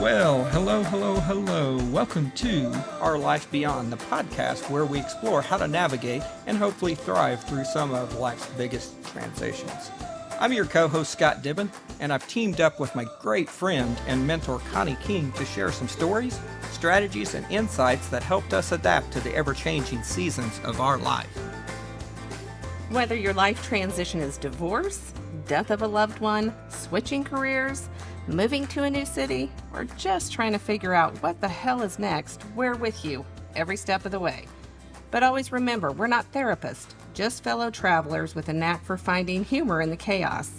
Well, hello. Welcome to Our Life Beyond, the podcast where we explore how to navigate and hopefully thrive through some of life's biggest transitions. I'm your co-host, Scott Dibben, and I've teamed up with my great friend and mentor, Connie King, to share some stories, strategies, and insights that helped us adapt to the ever-changing seasons of our life. Whether your life transition is divorce, death of a loved one, switching careers, moving to a new city, or just trying to figure out what the hell is next, we're with you every step of the way. But always remember, we're not therapists, just fellow travelers with a knack for finding humor in the chaos,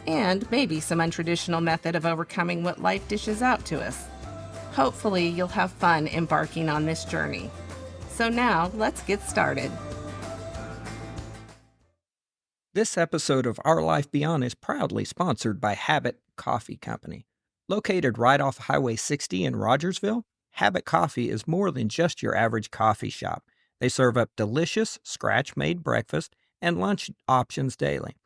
and maybe some untraditional method of overcoming what life dishes out to us. Hopefully, you'll have fun embarking on this journey. So now, let's get started. This episode of Our Life Beyond is proudly sponsored by Habit Coffee Company. Located right off Highway 60 in Rogersville, Habit Coffee is more than just your average coffee shop. They serve up delicious, scratch-made breakfast and lunch options daily.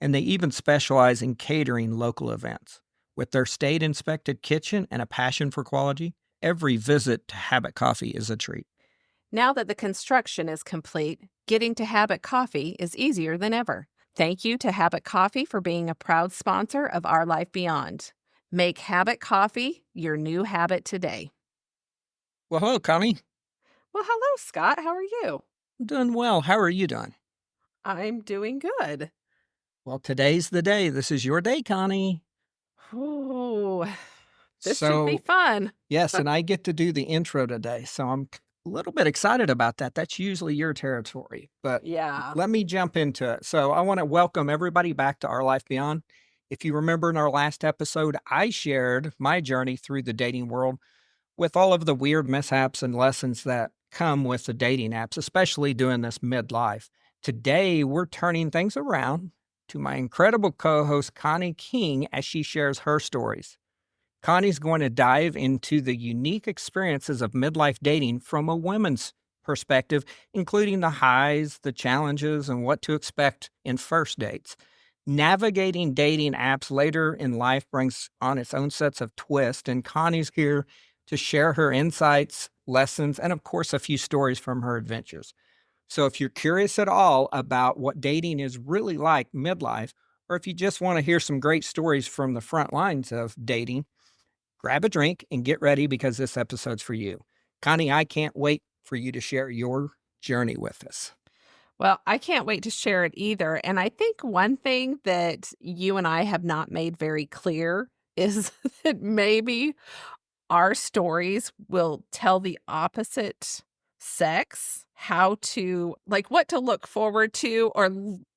And they even specialize in catering local events. With their state-inspected kitchen and a passion for quality, every visit to Habit Coffee is a treat. Now that the construction is complete, getting to Habit Coffee is easier than ever. Thank you to Habit Coffee for being a proud sponsor of Our Life Beyond. Make Habit Coffee your new habit today. Well, hello, Connie. Well, hello, Scott. How are you? I'm doing well. How are you doing? I'm doing good. Well, today's the day. This is your day, Connie. Oh, this should be fun. Yes, and I get to do the intro today, so I'm a little bit excited about that. That's usually your territory, but Yeah. let me jump into it. So I want to welcome everybody back to Our Life Beyond. If you remember in our last episode, I shared my journey through the dating world with all of the weird mishaps and lessons that come with the dating apps, especially doing this midlife. Today, we're turning things around to my incredible co-host, Connie King, as she shares her stories. Connie's going to dive into the unique experiences of midlife dating from a woman's perspective, including the highs, the challenges, and what to expect in first dates. Navigating dating apps later in life brings on its own sets of twists, and Connie's here to share her insights, lessons, and of course, a few stories from her adventures. So if you're curious at all about what dating is really like midlife, or if you just want to hear some great stories from the front lines of dating, grab a drink and get ready because this episode's for you. Connie, I can't wait for you to share your journey with us. Well, I can't wait to share it either. And I think one thing that you and I have not made very clear is that maybe our stories will tell the opposite sex how to, like, what to look forward to or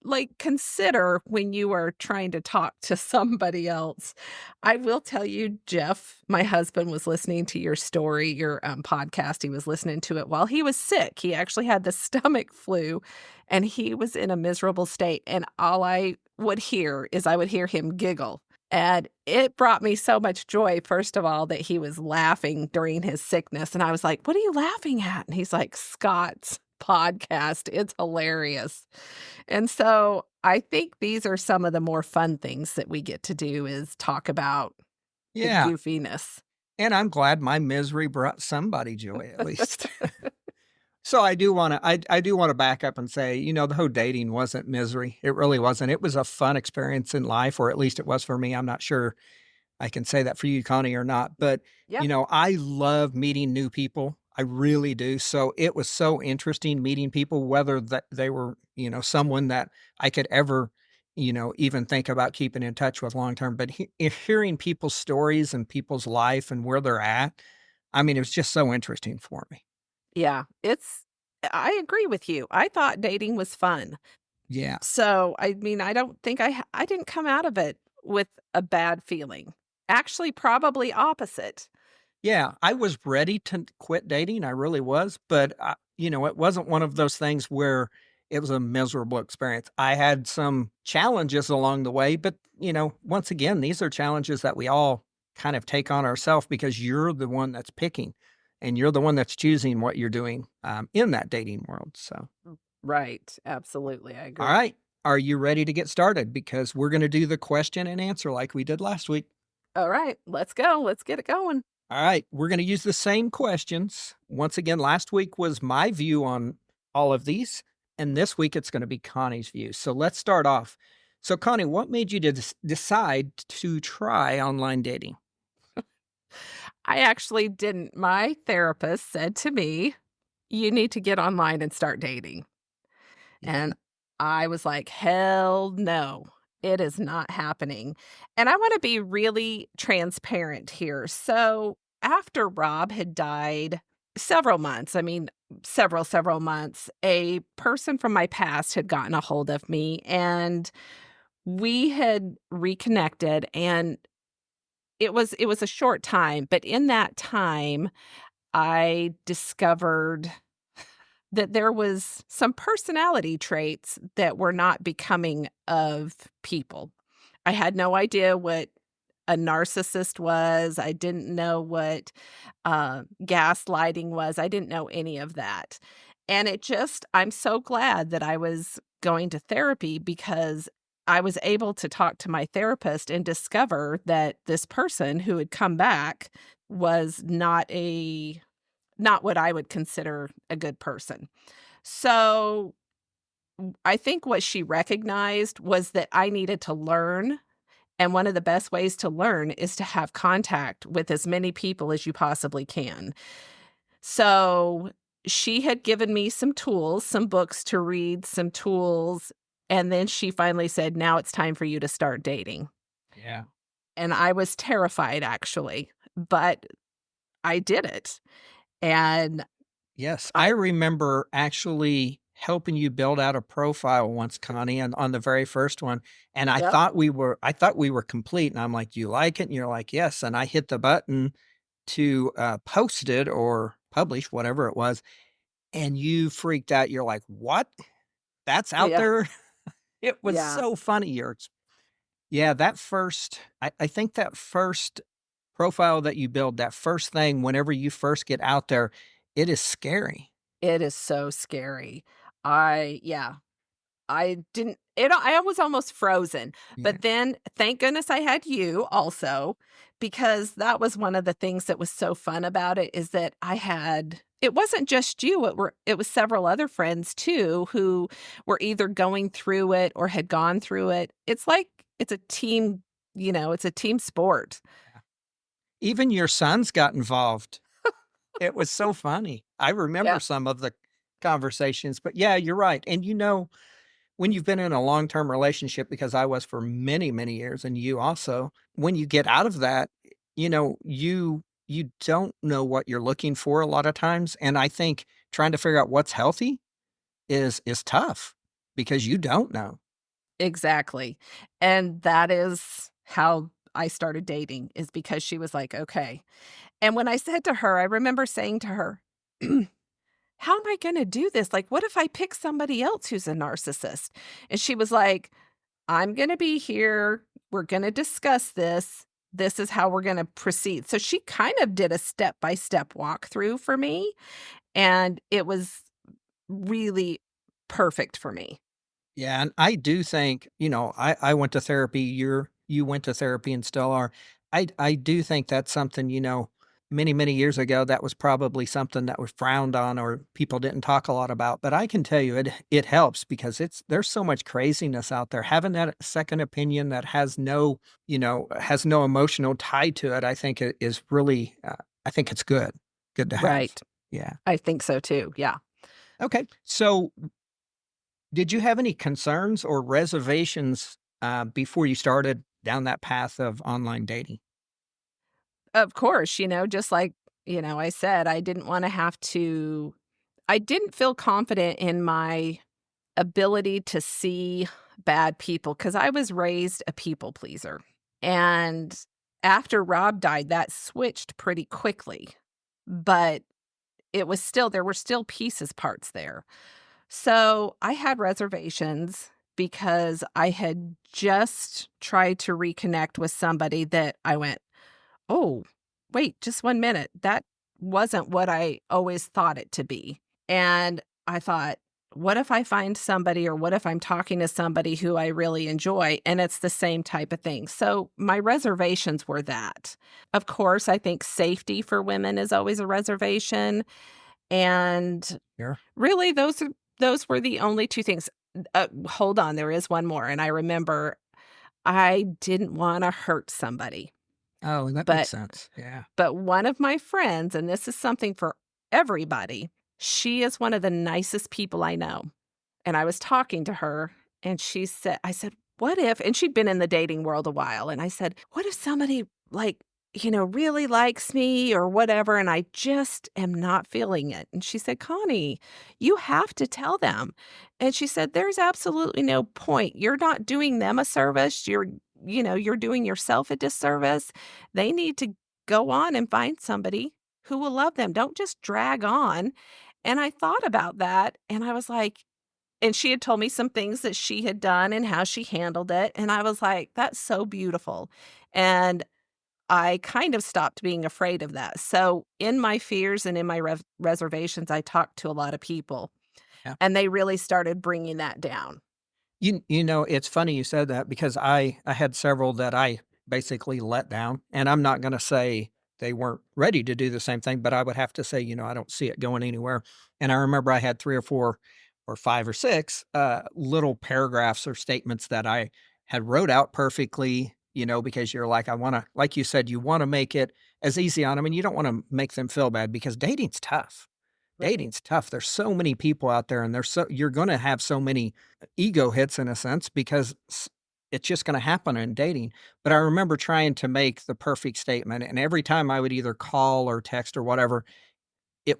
like consider when you are trying to talk to somebody else. I will tell you, Jeff, my husband was listening to your story, your podcast. He was listening to it while he was sick. He actually had the stomach flu and he was in a miserable state. And all I would hear is I would hear him giggle. And it brought me so much joy, first of all, that he was laughing during his sickness. And I was like, what are you laughing at? And he's like, Scott's podcast. It's hilarious. And so I think these are some of the more fun things that we get to do is talk about the goofiness. And I'm glad my misery brought somebody joy, at least. So I do want to back up and say, the whole dating wasn't misery. It really wasn't. It was a fun experience in life, or at least it was for me. I'm not sure I can say that for you, Connie, or not. But, I love meeting new people. I really do. So it was so interesting meeting people, whether that they were, someone that I could ever, even think about keeping in touch with long term. But hearing people's stories and people's life and where they're at, it was just so interesting for me. Yeah, I agree with you. I thought dating was fun. Yeah. So, I don't think I didn't come out of it with a bad feeling. Actually, probably opposite. Yeah, I was ready to quit dating. I really was. But, it wasn't one of those things where it was a miserable experience. I had some challenges along the way. But, once again, these are challenges that we all kind of take on ourselves because you're the one that's picking. And you're the one that's choosing what you're doing in that dating world. So, right. Absolutely. I agree. All right. Are you ready to get started? Because we're going to do the question and answer like we did last week. All right. Let's go. Let's get it going. All right, we're going to use the same questions. Once again, last week was my view on all of these, and this week it's going to be Connie's view. So let's start off. So, Connie, what made you decide to try online dating? I actually didn't. My therapist said to me, "You need to get online and start dating." Yeah. And I was like, "Hell no. It is not happening." And I wanna be really transparent here. So, after Rob had died several months, I mean, several months, a person from my past had gotten a hold of me, and we had reconnected, and it was a short time, but in that time, I discovered that there was some personality traits that were not becoming of people. I had no idea what a narcissist was. I didn't know what gaslighting was. I didn't know any of that. And I'm so glad that I was going to therapy because I was able to talk to my therapist and discover that this person who had come back was not what I would consider a good person. So, I think what she recognized was that I needed to learn, and one of the best ways to learn is to have contact with as many people as you possibly can. So, she had given me some tools, some books to read, some tools, and then she finally said, "Now it's time for you to start dating." Yeah. And I was terrified actually, but I did it. And Yes, I I remember actually helping you build out a profile once, Connie, and on the very first one, and Yep. I thought we were complete, and I'm like, "Do you like it?" And you're like, "Yes," and I hit the button to, post it or publish, whatever it was, and you freaked out. You're like, "What? That's out Yeah. there?" It was Yeah. so funny. Yeah, that first I think that first profile that you build, that first thing whenever you first get out there, it is scary. It is so scary. Yeah, I didn't it I was almost frozen, Yeah. but then, thank goodness I had you also, because that was one of the things that was so fun about it is that it wasn't just you, it was several other friends too who were either going through it or had gone through it. It's like it's a team, it's a team sport. Even your sons got involved. It was so funny. I remember Yeah, some of the conversations, but yeah, you're right. And when you've been in a long-term relationship, because I was for many, many years, and you also, when you get out of that, you don't know what you're looking for a lot of times. And I think trying to figure out what's healthy is tough because you don't know. exactly, and that is how I started dating is because she was like, "Okay." And when I said to her, I remember saying to her, "How am I gonna do this? Like, what if I pick somebody else who's a narcissist?" And she was like, "I'm gonna be here. We're gonna discuss this. This is how we're gonna proceed." So she kind of did a step-by-step walkthrough for me, and it was really perfect for me. Yeah, and I do think, I went to therapy, you went to therapy and still are. I do think that's something, many, many years ago, that was probably something that was frowned on or people didn't talk a lot about. But I can tell you it helps because there's so much craziness out there. Having that second opinion that has no emotional tie to it, I think it is really I think it's good. Good to have. Right. Yeah. I think so too, yeah. Okay. So did you have any concerns or reservations, before you started down that path of online dating? Of course, just like, I said, I didn't feel confident in my ability to see bad people because I was raised a people pleaser. And after Rob died, that switched pretty quickly, but there were still pieces parts there. So I had reservations because I had just tried to reconnect with somebody that I went, "Oh, wait, just 1 minute. That wasn't what I always thought it to be." And I thought, what if I find somebody or what if I'm talking to somebody who I really enjoy and it's the same type of thing? So my reservations were that. Of course, I think safety for women is always a reservation. And Sure. really those were the only two things. Hold on, there is one more. And I remember I didn't want to hurt somebody. Oh, that makes But sense. Yeah. but one of my friends, and this is something for everybody, she is one of the nicest people I know. And I was talking to her and I said, "What if," and she'd been in the dating world a while, and I said, "What if somebody like, really likes me or whatever, and I just am not feeling it?" And she said, "Connie, you have to tell them." And she said, "There's absolutely no point. You're not doing them a service. You're doing yourself a disservice. They need to go on and find somebody who will love them. Don't just drag on." And I thought about that and I was like, and she had told me some things that she had done and how she handled it, and I was like, "That's so beautiful." And I kind of stopped being afraid of that. So, in my fears and in my reservations, I talked to a lot of people, Yeah. and they really started bringing that down. It's funny you said that because I had several that I basically let down, and I'm not gonna say they weren't ready to do the same thing, but I would have to say, I don't see it going anywhere. And I remember I had 3 or 4 or 5 or 6, little paragraphs or statements that I had wrote out perfectly, because you're like, I wanna like you said, you wanna make it as easy on them, and you don't wanna make them feel bad because dating's tough. Right. Dating's tough. There's so many people out there, and you're gonna have so many ego hits in a sense because it's just going to happen in dating. But I remember trying to make the perfect statement, and every time I would either call or text or whatever,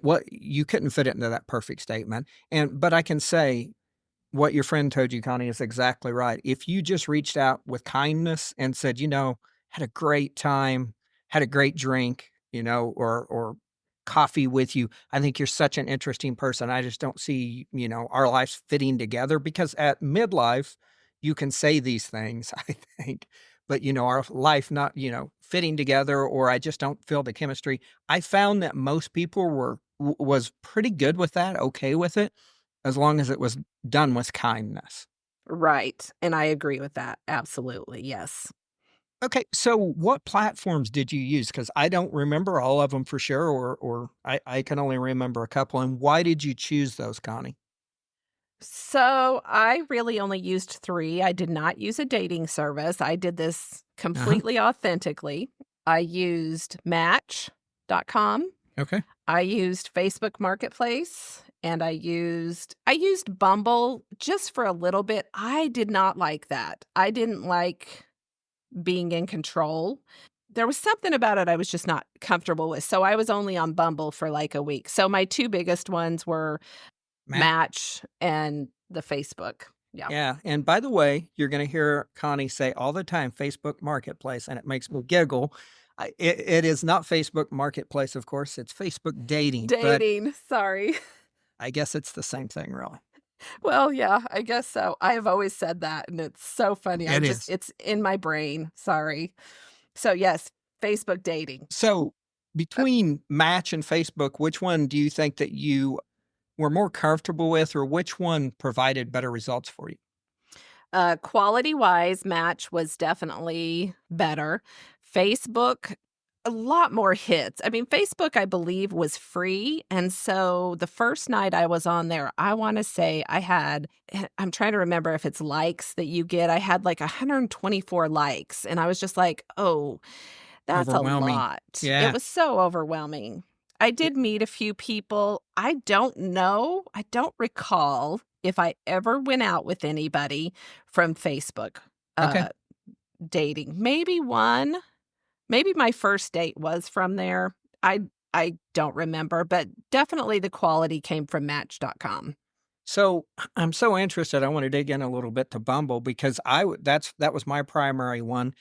what you couldn't fit it into that perfect statement. But I can say what your friend told you, Connie, is exactly right. If you just reached out with kindness and said, had a great time, had a great drink, or coffee with you. I think you're such an interesting person. I just don't see, our lives fitting together because at midlife, you can say these things, I think. But our life not, fitting together, or I just don't feel the chemistry. I found that most people was pretty good with that, okay with it, as long as it was done with kindness. Right, and I agree with that, absolutely, yes. Okay, so what platforms did you use? Because I don't remember all of them for sure, or I can only remember a couple, and why did you choose those, Connie? So, I really only used 3. I did not use a dating service. I did this Uh-huh, completely authentically. I used Match.com. okay. I used Facebook Marketplace, and I used Bumble just for a little bit. I did not like that. I didn't like being in control. There was something about it I was just not comfortable with, so I was only on Bumble for, like, a week. So my 2 biggest ones were Matt? Match and the Facebook. Yeah. Yeah, and by the way, you're gonna hear Connie say all the time, "Facebook Marketplace," and it makes me giggle. It is not Facebook Marketplace, of course, it's Facebook Dating, but Dating, sorry. I guess it's the same thing, really. Well, yeah, I guess so. I have always said that, and it's so funny. It is. It's in my brain, sorry. So, yes, Facebook Dating. So, between Match and Facebook, which one do you think that you were more comfortable with, or which one provided better results for you? Quality-wise, Match was definitely better. Facebook, a lot more hits. I mean, Facebook, I believe, was free, and so the first night I was on there, I wanna say I had I'm trying to remember if it's likes that you get. I had, like, 124 likes, and I was just like, "Oh, that's a Overwhelming. lot." It Yeah. was so overwhelming. I Yeah. did meet a few people. I don't recall if I ever went out with anybody from Facebook, Okay. uh, dating. Maybe one. Maybe my first date was from there. I don't remember, but definitely the quality came from Match.com. So, I'm so interested, I wanna dig in a little bit to Bumble because that was my primary one,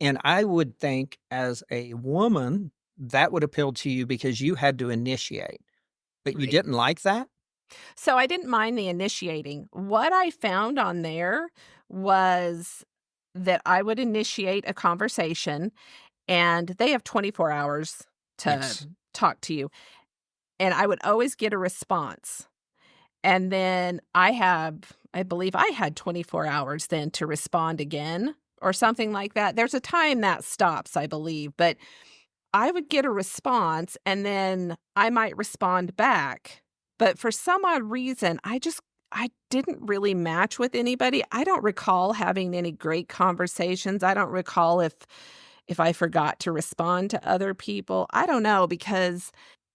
and I would think as a woman, that would appeal to you because you had to initiate, but you Right. didn't like that? So I didn't mind the initiating. What I found on there was that I would initiate a conversation and they have 24 hours to Yes. talk to you. And I would always get a response. And then I believe I had 24 hours then to respond again or something like that. There's a time that stops, I believe, but I would get a response and then I might respond back. But for some odd reason, I didn't really match with anybody. I don't recall having any great conversations. I don't recall if I forgot to respond to other people. I don't know because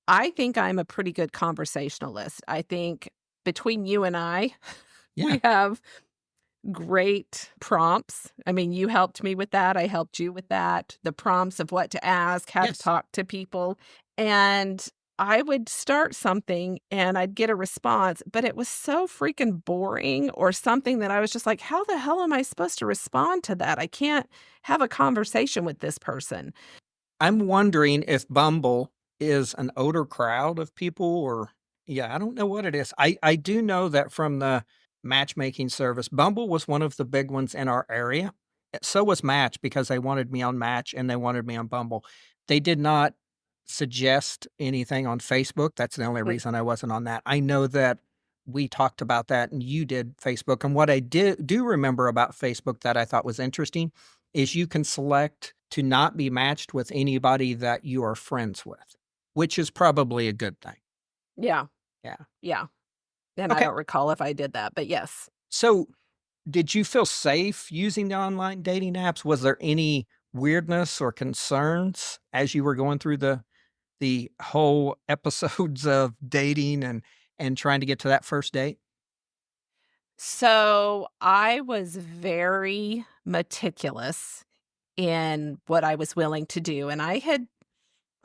I think I'm a pretty good conversationalist. I think between you and I, Yeah. we have great prompts. I mean, you helped me with that. I helped you with that. The prompts of what to ask, how to Yes. talk to people. And I would start something and I'd get a response, but it was so freaking boring or something that I was just like, how the hell am I supposed to respond to that? I can't have a conversation with this person. I'm wondering if Bumble is an older crowd of people or yeah, I don't know what it is. I do know that from the matchmaking service, Bumble was one of the big ones in our area. So was Match because they wanted me on Match and they wanted me on Bumble. They did not suggest anything on Facebook. That's the only Mm, reason I wasn't on that. I know that we talked about that and you did Facebook. And what I do remember about Facebook that I thought was interesting is you can select to not be matched with anybody that you are friends with, which is probably a good thing. yeah, Yeah. yeah. And I Okay. don't recall if I did that, but yes. So, did you feel safe using the online dating apps? Was there any weirdness or concerns as you were going through the whole episodes of dating and trying to get to that first date? So I was very meticulous in what I was willing to do. And I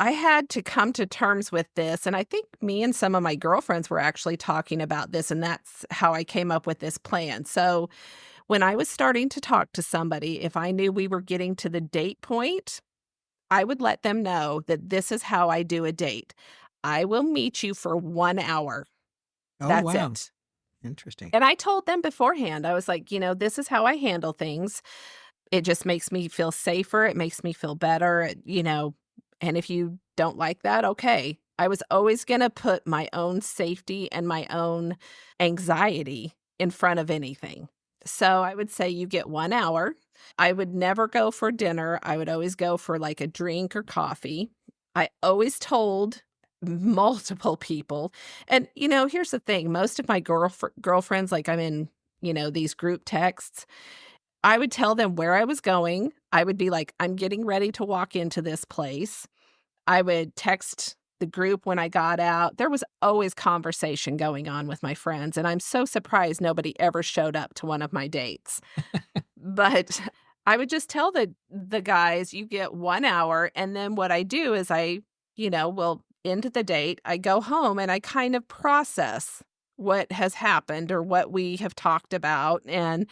had to come to terms with this. And I think me and some of my girlfriends were actually talking about this. And that's how I came up with this plan. So when I was starting to talk to somebody, if I knew we were getting to the date point, I would let them know that this is how I do a date. I will meet you for 1 hour. Oh, That's wow. it. Interesting. And I told them beforehand, I was like, this is how I handle things. It just makes me feel safer, it makes me feel better, and if you don't like that, okay. I was always gonna put my own safety and my own anxiety in front of anything. So I would say you get 1 hour. I would never go for dinner, I would always go for, like, a drink or coffee. I always told multiple people and, here's the thing, most of my girlfriends, like, I'm in, these group texts, I would tell them where I was going. I would be like, "I'm getting ready to walk into this place." I would text the group when I got out. There was always conversation going on with my friends, and I'm so surprised nobody ever showed up to one of my dates. But I would just tell the guys, "You get 1 hour," and then what I do is will end the date, I go home and I kind of process what has happened or what we have talked about, and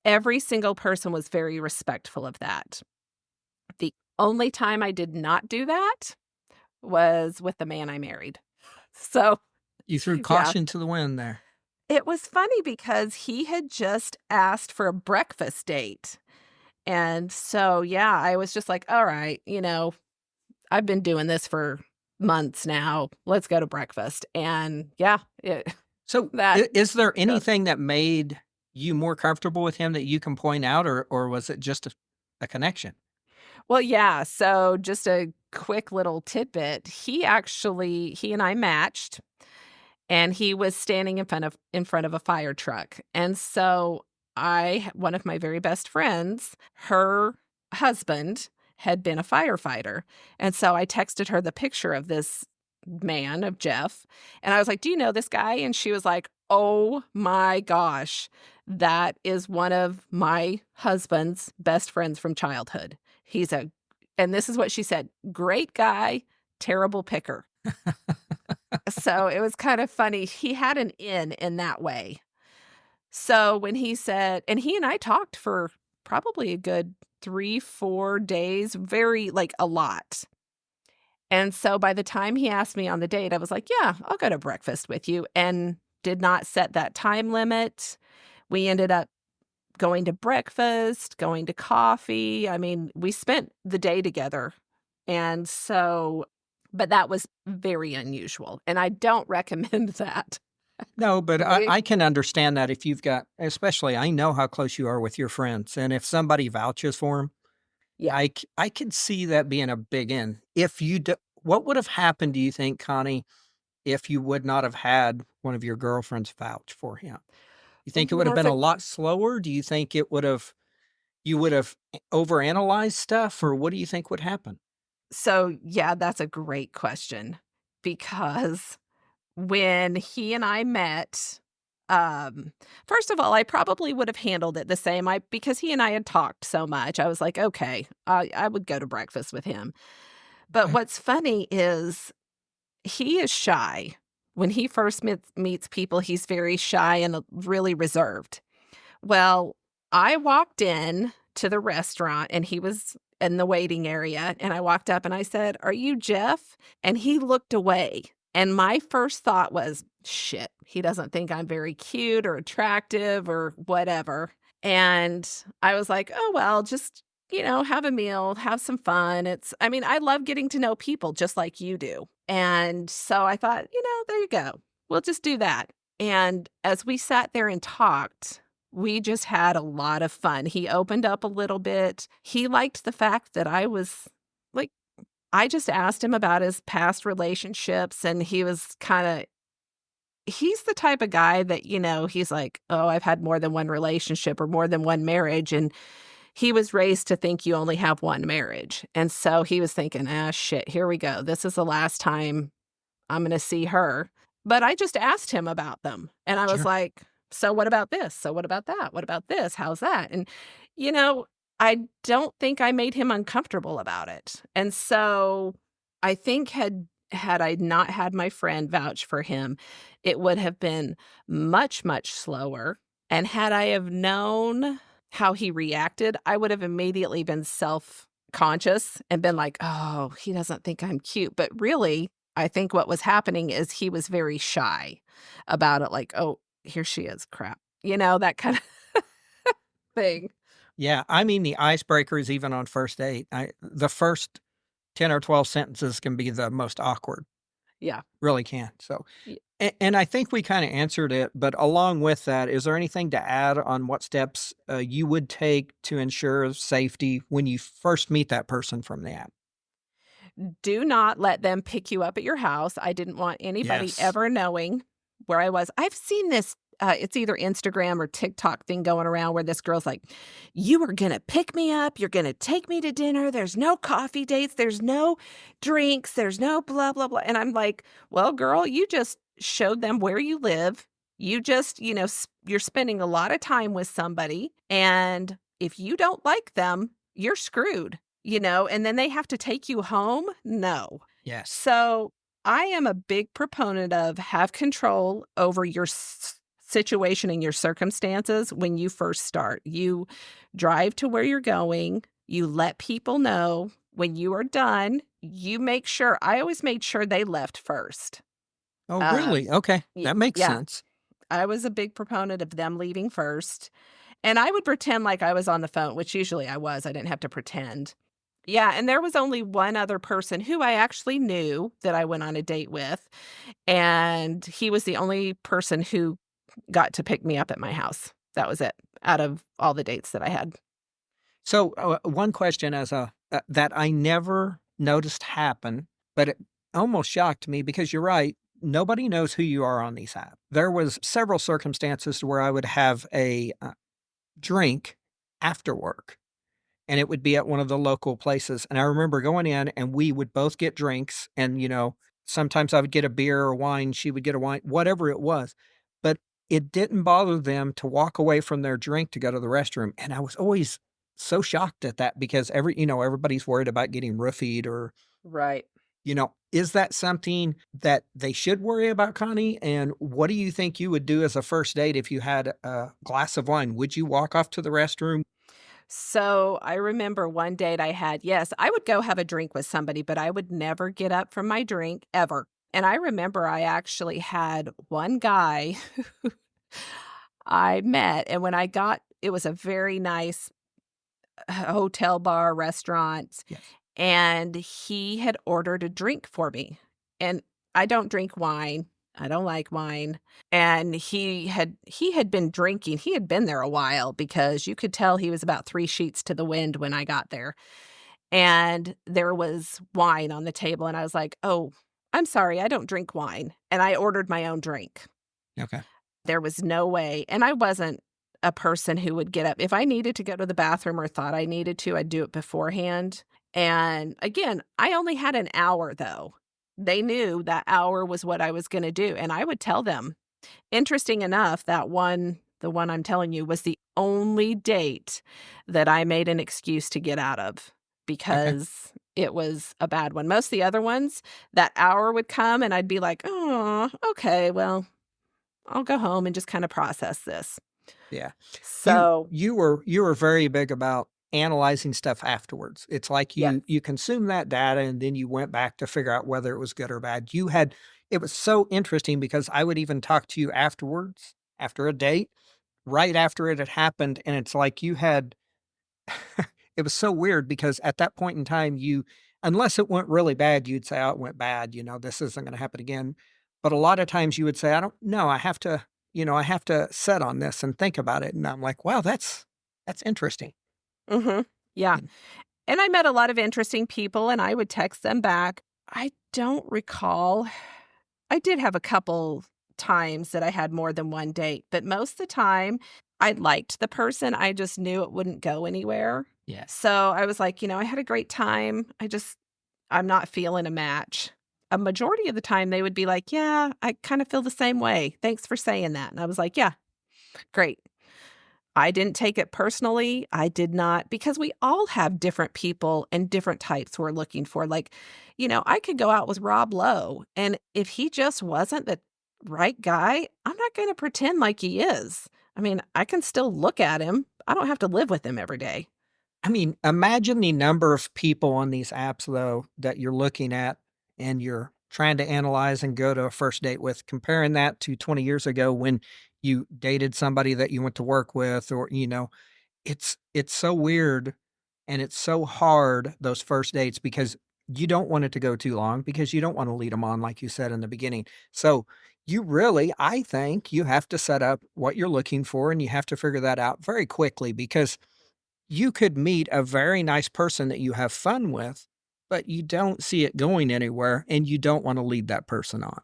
every single person was very respectful of that. The only time I did not do that was with the man I married. So, You threw yeah, caution to the wind there. it was funny because he had just asked for a breakfast date. And so, yeah, I was just like, all right, I've been doing this for months now. Let's go to breakfast. And yeah, So, that is there goes. anything that made you more comfortable with him that you can point out, or was it just a connection? Well, yeah. So just a quick little tidbit. He and I matched and he was standing in front of a fire truck. And so one of my very best friends, her husband had been a firefighter. And so I texted her the picture of this man, of Jeff, and I was like, "Do you know this guy?" And she was like, "Oh my gosh, that is one of my husband's best friends from childhood. He's a" and this is what she said, "Great guy, terrible picker." So it was kind of funny. He had an in that way. So when he said and he and I talked for probably a good 3, 4 days, very like, a lot. And so by the time he asked me on the date, I was like, "Yeah, I'll go to breakfast with you," and did not set that time limit. We ended up going to breakfast, going to coffee. I mean, we spent the day together. And so but that was very unusual, and I don't recommend that. No, but I Right? I can understand that if you've got especially, I know how close you are with your friends, and if somebody vouches for 'em, Yeah. I could see that being a big in. If you d what would have happened, do you think, Connie, if you would not have had one of your girlfriends vouch for him? You think it Ooh, would have that's been a a lot slower? Do you think it would have you would have overanalyzed stuff, or what do you think would happen? so, yeah, that's a great question because when he and I met, um, first of all, I probably would have handled it the same. Because he and I had talked so much, I was like, okay, I would go to breakfast with him. But Okay. what's funny is he is shy. When he first meets people, he's very shy and really reserved. Well, I walked in to the restaurant and he was in the waiting area, and I walked up and I said, "Are you Jeff?" And he looked away. And my first thought was, "Shit, he doesn't think I'm very cute or attractive or whatever." And I was like, "Oh, well, just, have a meal, have some fun." I mean, I love getting to know people just like you do. And so I thought, there you go. We'll just do that. And as we sat there and talked, we just had a lot of fun. He opened up a little bit. He liked the fact that like, I just asked him about his past relationships, and he's the type of guy that, he's like, "Oh, I've had more than one relationship or more than one marriage." And he was raised to think you only have one marriage. And so he was thinking, "Ah, shit, here we go. This is the last time I'm gonna see her." But I just asked him about them, and I was Sure. like, "So what about this? So what about that? What about this? How's that?" And, you know, I don't think I made him uncomfortable about it. And so I think had I not had my friend vouch for him, it would have been much, much slower. And had I have known how he reacted, I would have immediately been self-conscious and been like, "Oh, he doesn't think I'm cute." But really, I think what was happening is he was very shy about it, like, "Oh, here she is, crap." That kind of thing. Yeah, I mean, the icebreakers even on first date, the first 10 or 12 sentences can be the most awkward, Yeah. really can, so Y and I think we kinda answered it, but along with that, is there anything to add on what steps, you would take to ensure safety when you first meet that person from the app? Do not let them pick you up at your house. I didn't want anybody Yes. ever knowing where I was. I've seen this, it's either Instagram or TikTok thing going around where this girl's like, "You are gonna pick me up, you're gonna take me to dinner, there's no coffee dates, there's no drinks, there's no blah, blah, blah." And I'm like, "Well, girl, you just showed them where you live. You just, you're spending a lot of time with somebody, and if you don't like them, you're screwed." And then they have to take you home? No. Yes. So, I am a big proponent of have control over your situation and your circumstances when you first start. You drive to where you're going, you let people know. When you are done, you make sure I always made sure they left first. Oh, Um, really? Okay, that makes yeah, sense. I was a big proponent of them leaving first, and I would pretend like I was on the phone, which usually I was, I didn't have to pretend. Yeah, and there was only one other person who I actually knew that I went on a date with, and he was the only person who got to pick me up at my house. That was it, out of all the dates that I had. So, one question as a that I never noticed happen, but it almost shocked me because you're right, nobody knows who you are on these apps. There was several circumstances where I would have a, drink after work, and it would be at one of the local places, and I remember going in, and we would both get drinks, and, sometimes I would get a beer or wine, she would get a wine, whatever it was, but it didn't bother them to walk away from their drink to go to the restroom, and I was always so shocked at that because everybody's worried about getting roofied or, Right. is that something that they should worry about, Connie? And what do you think you would do as a first date if you had a glass of wine? Would you walk off to the restroom? So, I remember one date I had, yes, I would go have a drink with somebody, but I would never get up from my drink ever. And I remember I actually had one guy I met, and when I got it was a very nice hotel bar, restaurant, Yes. and he had ordered a drink for me. And I don't drink wine. I don't like wine. And he had been drinking. He had been there a while because you could tell he was about 3 sheets to the wind when I got there. And there was wine on the table, and I was like, "Oh, I'm sorry, I don't drink wine." And I ordered my own drink. Okay. There was no way, and I wasn't a person who would get up. If I needed to go to the bathroom or thought I needed to, I'd do it beforehand. And again, I only had an hour though. They knew that hour was what I was gonna do, and I would tell them. Interesting enough, the one I'm telling you was the only date that I made an excuse to get out of Okay. because it was a bad one. Most of the other ones, that hour would come and I'd be like, "Oh, okay, well, I'll go home and just kinda process this." Yeah. You So you were very big about analyzing stuff afterwards. It's like yes. you consume that data and then you went back to figure out whether it was good or bad. You had it was so interesting because I would even talk to you afterwards, after a date, right after it had happened, and it's like you had it was so weird because at that point in time, you unless it went really bad, you'd say, "Oh, it went bad, this isn't gonna happen again." But a lot of times you would say, "I don't know, I have to, I have to sit on this and think about it." And I'm like, "Wow, that's interesting." Mhm. Yeah. Mm, And I met a lot of interesting people, and I would text them back. I don't recall. I did have a couple times that I had more than one date, but most of the time, I liked the person, I just knew it wouldn't go anywhere. yeah. So, I was like, "I had a great time, I'm not feeling a match." A majority of the time, they would be like, "Yeah, I kinda feel the same way. Thanks for saying that." And I was like, "Yeah, great." I didn't take it personally. I did not because we all have different people and different types we're looking for. Like, I could go out with Rob Lowe, and if he just wasn't the right guy, I'm not going to pretend like he is. I mean, I can still look at him. I don't have to live with him every day. I mean, imagine the number of people on these apps, though, that you're looking at and you're trying to analyze and go to a first date with, comparing that to 20 years ago when you dated somebody that you went to work with, or, it's so weird and it's so hard, those first dates, because you don't want it to go too long because you don't wanna lead them on like you said in the beginning. So, you really I think you have to set up what you're looking for, and you have to figure that out very quickly because you could meet a very nice person that you have fun with, but you don't see it going anywhere, and you don't wanna lead that person on.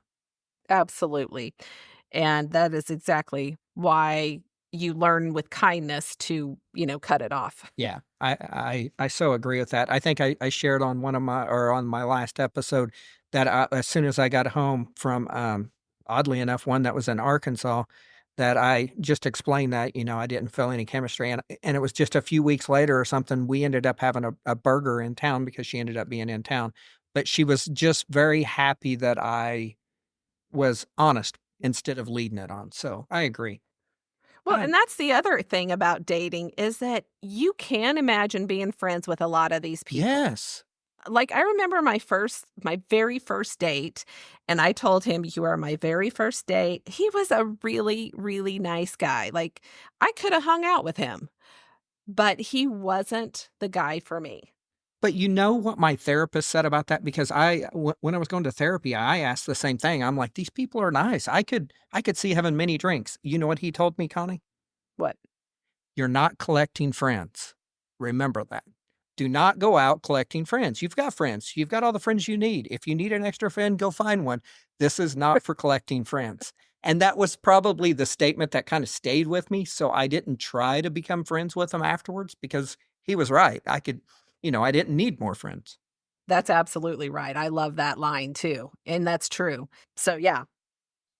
Absolutely. And that is exactly why you learn with kindness to, cut it off. Yeah, I so agree with that. I think I shared on one of my or on my last episode that as soon as I got home from, oddly enough, one that was in Arkansas, that I just explained that, I didn't feel any chemistry, and it was just a few weeks later or something, we ended up having a burger in town because she ended up being in town, but she was just very happy that I was honest instead of leading it on, so I agree. Well, and that's the other thing about dating is that you can imagine being friends with a lot of these people. Yes. Like, I remember my very first date, and I told him, "You are my very first date." He was a really, really nice guy. Like, I coulda hung out with him, but he wasn't the guy for me. But you know what my therapist said about that? Because when I was going to therapy, I asked the same thing. I'm like, "These people are nice. I could see having many drinks." You know what he told me, Connie? What? "You're not collecting friends. Remember that. Do not go out collecting friends. You've got friends. You've got all the friends you need. If you need an extra friend, go find one. This is not for collecting friends." And that was probably the statement that kind of stayed with me, so I didn't try to become friends with him afterwards because he was right. I didn't need more friends. That's absolutely right. I love that line too, and that's true. So, yeah.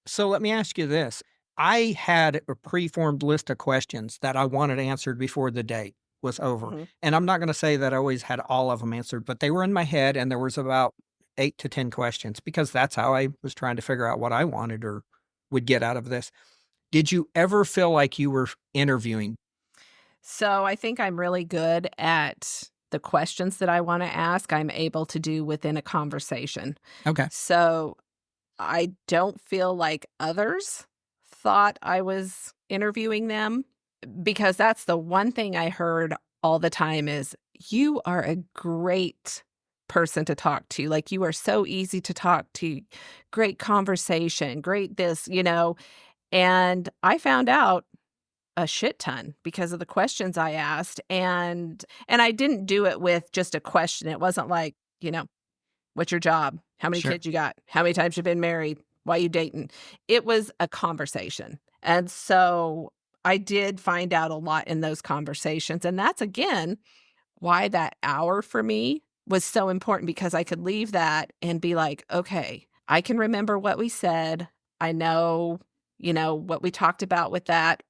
So let me ask you this. I had a preformed list of questions that I wanted answered before the date was over. Mhm. And I'm not going to say that I always had all of them answered, but they were in my head and there was about 8 to 10 questions because that's how I was trying to figure out what I wanted or would get out of this. Did you ever feel like you were interviewing? So I think I'm really good at the questions that I wanna ask, I'm able to do within a conversation. Okay. So I don't feel like others thought I was interviewing them because that's the one thing I heard all the time is, "You are a great person to talk to. Like, you are so easy to talk to. Great conversation, great this, and I found out a shit ton because of the questions I asked, and I didn't do it with just a question. It wasn't like, "What's your job? How many Sure. kids you got? How many times you been married? Why you dating?" It was a conversation. And so I did find out a lot in those conversations, and that's again why that hour for me was so important, because I could leave that and be like, "Okay, I can remember what we said. I know, what we talked about with that.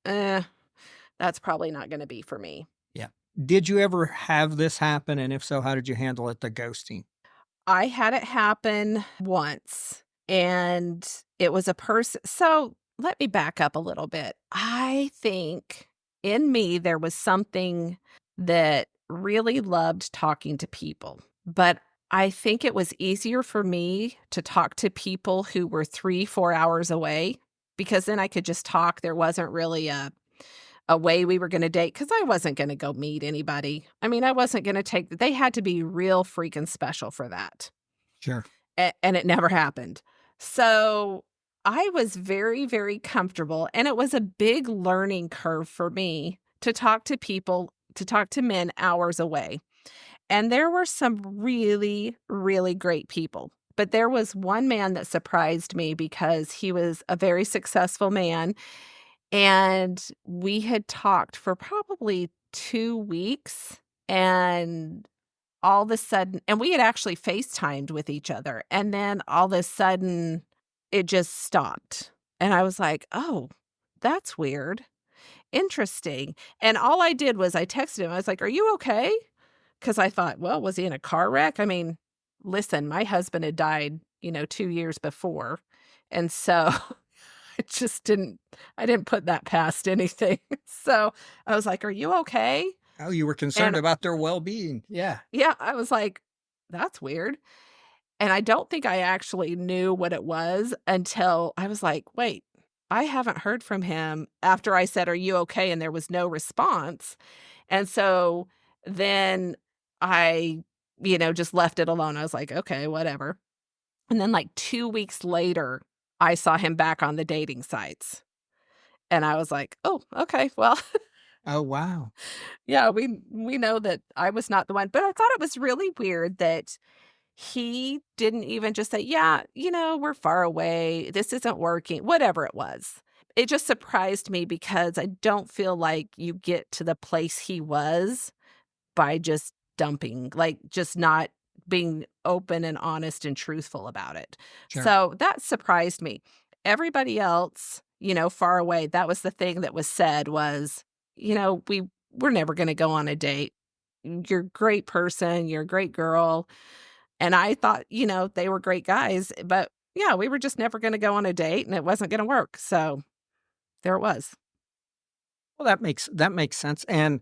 That's probably not gonna be for me." Yeah. Did you ever have this happen? And if so, how did you handle it, the ghosting? I had it happen once, and it was a person. So let me back up a little bit. I think in me, there was something that really loved talking to people, but I think it was easier for me to talk to people who were 3, 4 hours away, because then I could just talk. There wasn't really a way we were gonna date, because I wasn't gonna go meet anybody. I mean, I wasn't gonna they had to be real freaking special for that, Sure. and it never happened. So, I was very, very comfortable, and it was a big learning curve for me to talk to people, to talk to men hours away, and there were some really, really great people, but there was one man that surprised me because he was a very successful man, and we had talked for probably 2 weeks, and all of a sudden, and we had actually FaceTimed with each other, and then all of a sudden, it just stopped, and I was like, "Oh, that's weird. Interesting." And all I did was I texted him. I was like, "Are you okay?" Because I thought, "Well, was he in a car wreck?" I mean, listen, my husband had died, 2 years before, and so it just I didn't put that past anything. So, I was like, "Are you okay?" Oh, you were concerned And about their well-being. Yeah. yeah, I was like, "That's weird." And I don't think I actually knew what it was until I was like, "Wait, I haven't heard from him," after I said, "Are you okay?" And there was no response. And so then I, just left it alone. I was like, "Okay, whatever." And then like 2 weeks later, I saw him back on the dating sites. And I was like, "Oh, okay. Well, Oh, wow. yeah, we know that I was not the one." But I thought it was really weird that he didn't even just say, "Yeah, we're far away. This isn't working." Whatever it was. It just surprised me because I don't feel like you get to the place he was by just dumping, like, just not being open and honest and truthful about it. Sure. So, that surprised me. Everybody else, far away, that was the thing that was said was, we're never gonna go on a date. You're a great person, you're a great girl." And I thought, they were great guys, but yeah, we were just never gonna go on a date, and it wasn't gonna work. So, there it was. Well, that makes sense. And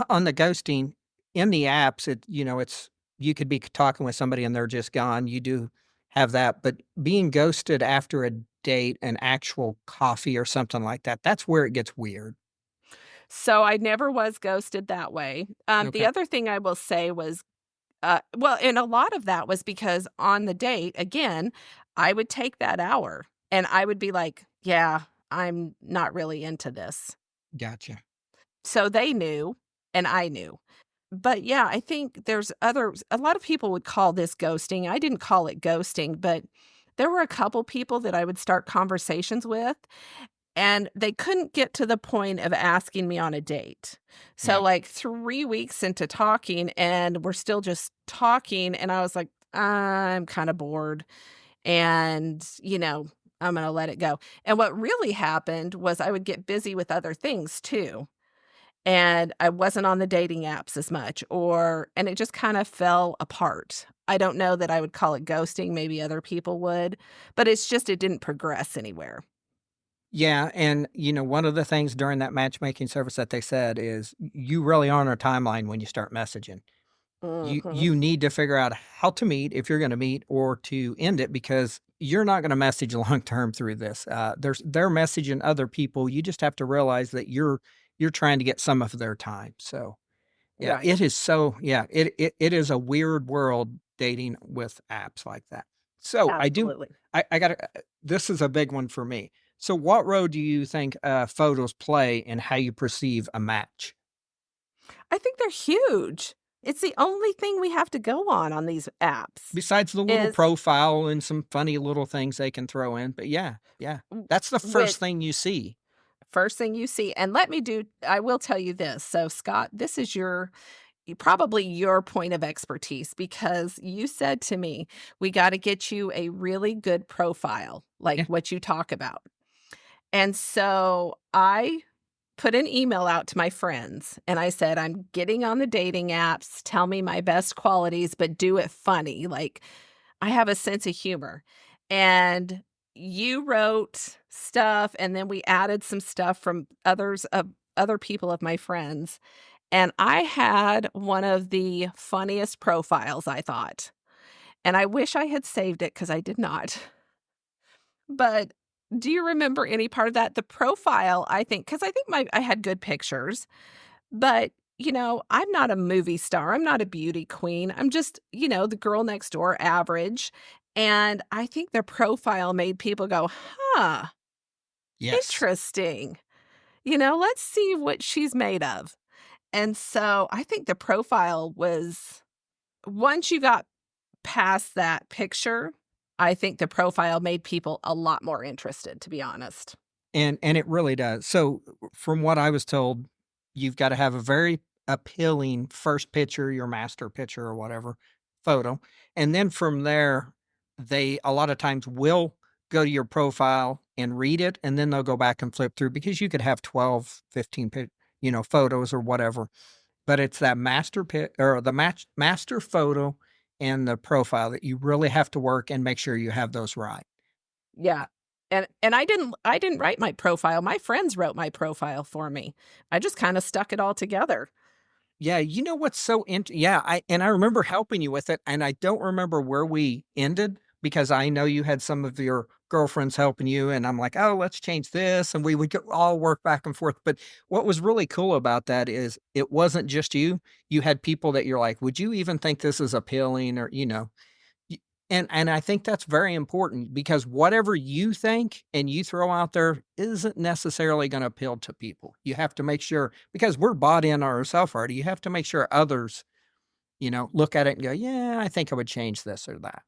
on the ghosting, in the apps, it's you could be talking with somebody and they're just gone. You do have that, but being ghosted after a date, an actual coffee or something like that, that's where it gets weird. So, I never was ghosted that way. The Okay. other thing I will say was, well, and a lot of that was because on the date, again, I would take that hour and I would be like, "Yeah, I'm not really into this." Gotcha. So they knew and I knew. But yeah, I think there's others, a lot of people would call this ghosting. I didn't call it ghosting, but there were a couple people that I would start conversations with, and they couldn't get to the point of asking me on a date. So, Yeah. like 3 weeks into talking, and we're still just talking, and I was like, "I'm kinda bored, and, I'm gonna let it go." And what really happened was I would get busy with other things too, and I wasn't on the dating apps as much, and it just kind of fell apart. I don't know that I would call it ghosting, maybe other people would, but it's just it didn't progress anywhere. Yeah, and, one of the things during that matchmaking service that they said is you really are on a timeline when you start messaging. You Mhm. need to figure out how to meet if you're gonna meet or to end it because you're not gonna message long term through this. They're messaging other people. You just have to realize that you're trying to get some of their time. So, Yeah, Right. it is so yeah, it is a weird world dating with apps like that. So, Absolutely. I gotta this is a big one for me. So, what role do you think, photos play in how you perceive a match? I think they're huge. It's the only thing we have to go on these apps Besides the little is profile and some funny little things they can throw in, but yeah, yeah. w That's the with first thing you see. first thing you see, and I will tell you this. So, Scott, this is probably your point of expertise because you said to me, "We gotta get you a really good profile, like Yeah, what you talk about." And so I put an email out to my friends and I said, "I'm getting on the dating apps. Tell me my best qualities, but do it funny. Like, I have a sense of humor." And you wrote stuff, and then we added some stuff from other people of my friends. And I had one of the funniest profiles, I thought. And I wish I had saved it because I did not. But do you remember any part of that? The profile, I think, because I think I had good pictures, but, I'm not a movie star. I'm not a beauty queen. I'm just, the girl next door, average. And I think the profile made people go, huh, yes. interesting. Let's see what she's made of. And so I think the profile was, once you got past that picture, I think the profile made people a lot more interested, to be honest. And it really does. So, from what I was told, you've gotta have a very appealing first picture, your master picture or whatever, photo, and then from there, they a lot of times will go to your profile and read it, and then they'll go back and flip through because you could have 12, 15 photos or whatever, but it's that master photo and the profile that you really have to work and make sure you have those right. Yeah. And I didn't write my profile. My friends wrote my profile for me. I just kinda stuck it all together. Yeah, you know what's so yeah, I remember helping you with it, and I don't remember where we ended because I know you had some of your girlfriends helping you, and I'm like, "Oh, let's change this," and we would all work back and forth, but what was really cool about that is it wasn't just you had people that you're like, "Would you even think this is appealing?" Or, Y and I think that's very important because whatever you think and you throw out there isn't necessarily gonna appeal to people. You have to make sure because we're bought in ourself already, you have to make sure others, look at it and go, "Yeah, I think I would change this or that."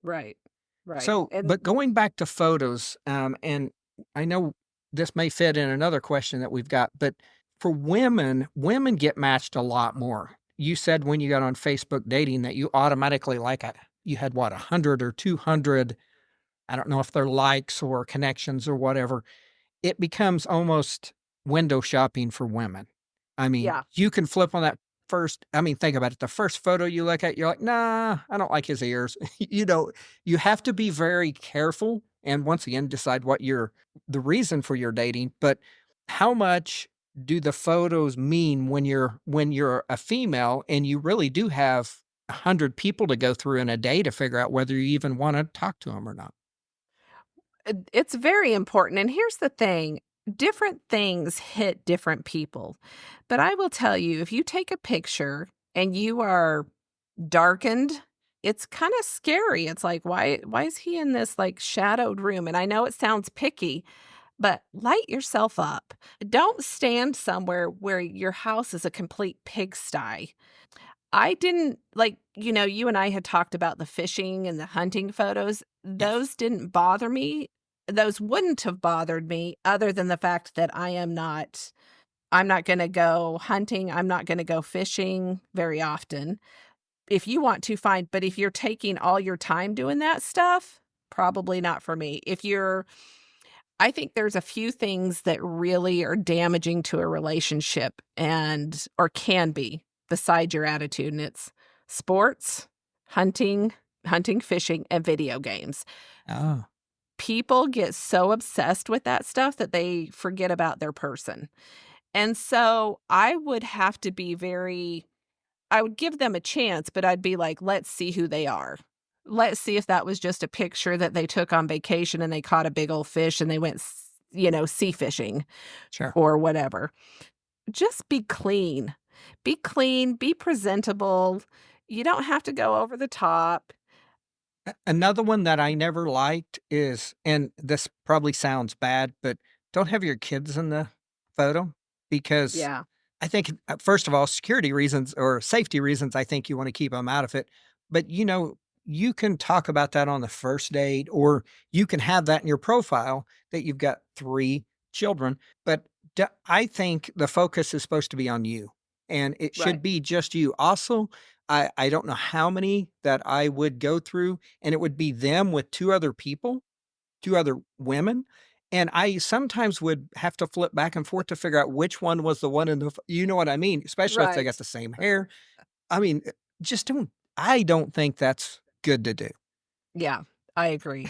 Right. Right. So, And but going back to photos, and I know this may fit in another question that we've got, but for women, women get matched a lot more. You said when you got on Facebook dating that you automatically you had what, 100 or 200, I don't know if they're likes or connections or whatever, it becomes almost window shopping for women. I mean, yeah. you can flip on that first I mean, think about it, the first photo you look at, you're like, "Nah, I don't like his ears." You have to be very careful and once again, decide what the reason for your dating, but how much do the photos mean when you're a female and you really do have 100 people to go through in a day to figure out whether you even wanna talk to them or not? It's very important, and here's the thing, different things hit different people, but I will tell you, if you take a picture and you are darkened, it's kinda scary, it's like, "Why is he in this, like, shadowed room?" And I know it sounds picky, but light yourself up. Don't stand somewhere where your house is a complete pigsty. I didn't you and I had talked about the fishing and the hunting photos. Yes. Those didn't bother me. Those wouldn't have bothered me other than the fact that I'm not gonna go hunting, I'm not gonna go fishing very often. If you want to, fine, but if you're taking all your time doing that stuff, probably not for me. If you're I think there's a few things that really are damaging to a relationship or can be beside your attitude, and it's sports, hunting, fishing, and video games. Oh, People get so obsessed with that stuff that they forget about their person. And so I would give them a chance, but I'd be like, let's see who they are. Let's see if that was just a picture that they took on vacation and they caught a big old fish and they went, sea fishing sure. or whatever. Just be clean. Be clean, be presentable. You don't have to go over the top. Another one that I never liked is, and this probably sounds bad, but don't have your kids in the photo because Yeah, I think, first of all, security reasons or safety reasons, I think you want to keep them out of it. But, you can talk about that on the first date, or you can have that in your profile that you've got 3 children. But I think the focus is supposed to be on you, and it right, should be just you. Also, I don't know how many that I would go through, and it would be them with 2 other people, 2 other women, and I sometimes would have to flip back and forth to figure out which one was the one in the you know what I mean? Especially if they got right. the same hair. I mean, just don't I don't think that's good to do. Yeah, I agree.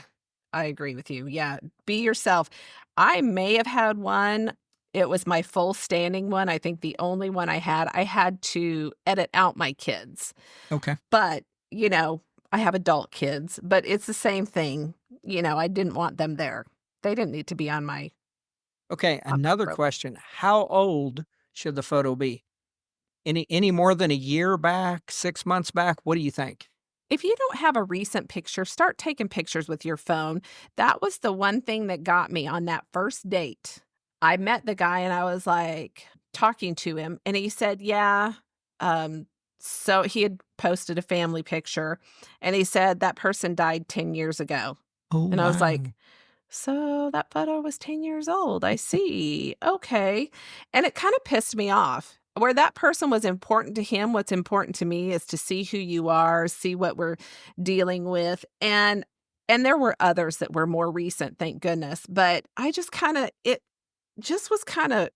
I agree with you. Yeah, be yourself. I may have had one. It was my full standing one. I think the only one I had. I had to edit out my kids. Okay. But, you know, I have adult kids, but it's the same thing. I didn't want them there. They didn't need to be Okay, on my another profile. question. How old should the photo be? Any more than a year back, 6 months back? What do you think? If you don't have a recent picture, start taking pictures with your phone. That was the one thing that got me on that first date. I met the guy and I was like talking to him and he said, "Yeah, so he had posted a family picture and he said that person died 10 years ago." Oh, And I was like, wow. "So that photo was 10 years old. I see. Okay." And it kind of pissed me off. Where that person was important to him, what's important to me is to see who you are, see what we're dealing with. And there were others that were more recent, thank goodness. But I just kind of it just was kind of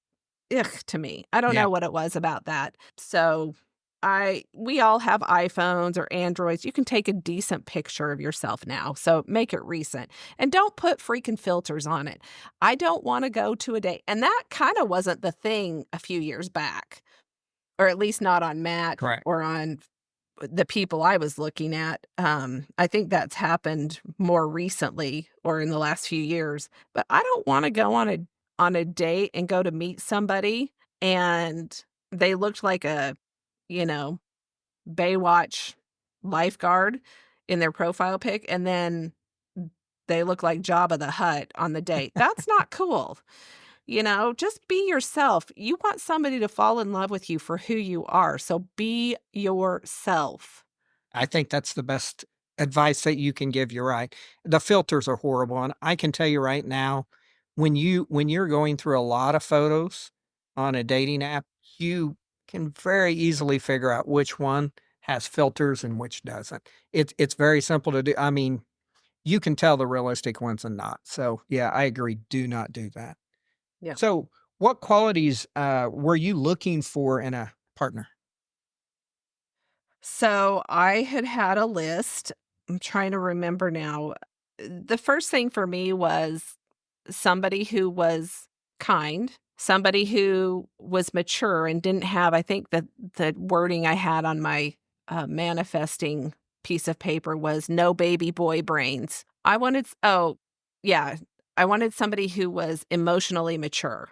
ugh to me. I don't Yeah. know what it was about that. So we all have iPhones or Androids. You can take a decent picture of yourself now. So make it recent and don't put freaking filters on it. I don't want to go to a date. And that kind of wasn't the thing a few years back, or at least not on Matt Correct. or on the people I was looking at. I think that's happened more recently or in the last few years. But I don't want to go on a date and go to meet somebody and they looked like a, you know, Baywatch lifeguard in their profile pic, and then they look like Jabba the Hutt on the date. That's not cool. Just be yourself. You want somebody to fall in love with you for who you are, so be yourself. I think that's the best advice that you can give, you're right. The filters are horrible, and I can tell you right now, when you're going through a lot of photos on a dating app, you can very easily figure out which one has filters and which doesn't. It's very simple to do. I mean, you can tell the realistic ones and not. So, yeah, I agree, do not do that. Yeah. So, what qualities, were you looking for in a partner? So, I had a list. I'm trying to remember now. The first thing for me was somebody who was kind, somebody who was mature and didn't have I think that the wording I had on my, manifesting piece of paper was "no baby boy brains." Yeah, I wanted somebody who was emotionally mature.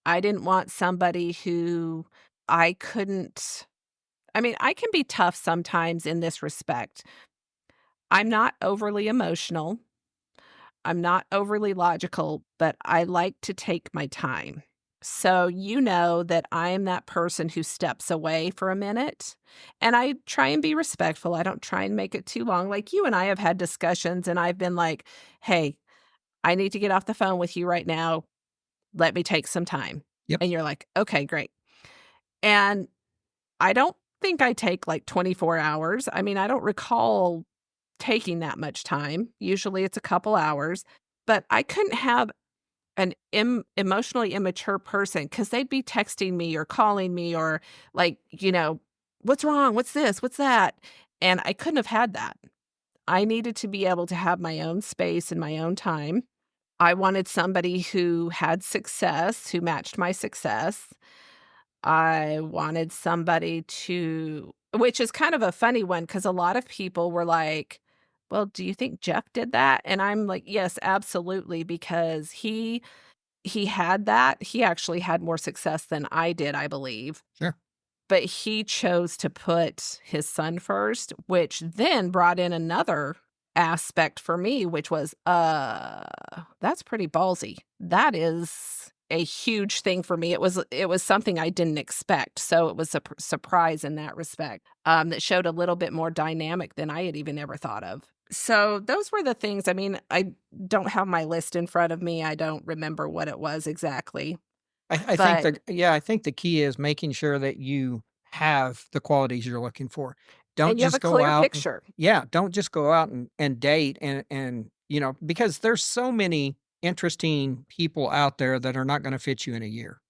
I didn't want somebody who I couldn't I can be tough sometimes in this respect. I'm not overly emotional. I'm not overly logical, but I like to take my time. So, you know that I am that person who steps away for a minute and I try and be respectful. I don't try and make it too long. Like you and I have had discussions and I've been like, "Hey, I need to get off the phone with you right now. Let me take some time." Yep. And you're like, "Okay, great." And I don't think I take like 24 hours. I don't recall taking that much time. Usually it's a couple hours, but I couldn't have an emotionally immature person because they'd be texting me or calling me or like, "What's wrong? What's this? What's that?" And I couldn't have had that. I needed to be able to have my own space and my own time. I wanted somebody who had success, who matched my success. I wanted somebody to which is kind of a funny one because a lot of people were like, "Well, do you think Jeff did that?" And I'm like, "Yes, absolutely," because he had that. He actually had more success than I did, I believe. Sure. but he chose to put his son first, which then brought in another aspect for me, which was, that's pretty ballsy. That is a huge thing for me. It was something I didn't expect, so it was a surprise in that respect, that showed a little bit more dynamic than I had even ever thought of. So those were the things. I mean, I don't have my list in front of me. I don't remember what it was exactly, I think but that yeah, I think the key is making sure that you have the qualities you're looking for. Don't and you have a just go clear out and picture. yeah, don't just go out and date and because there's so many interesting people out there that are not gonna fit you in a year.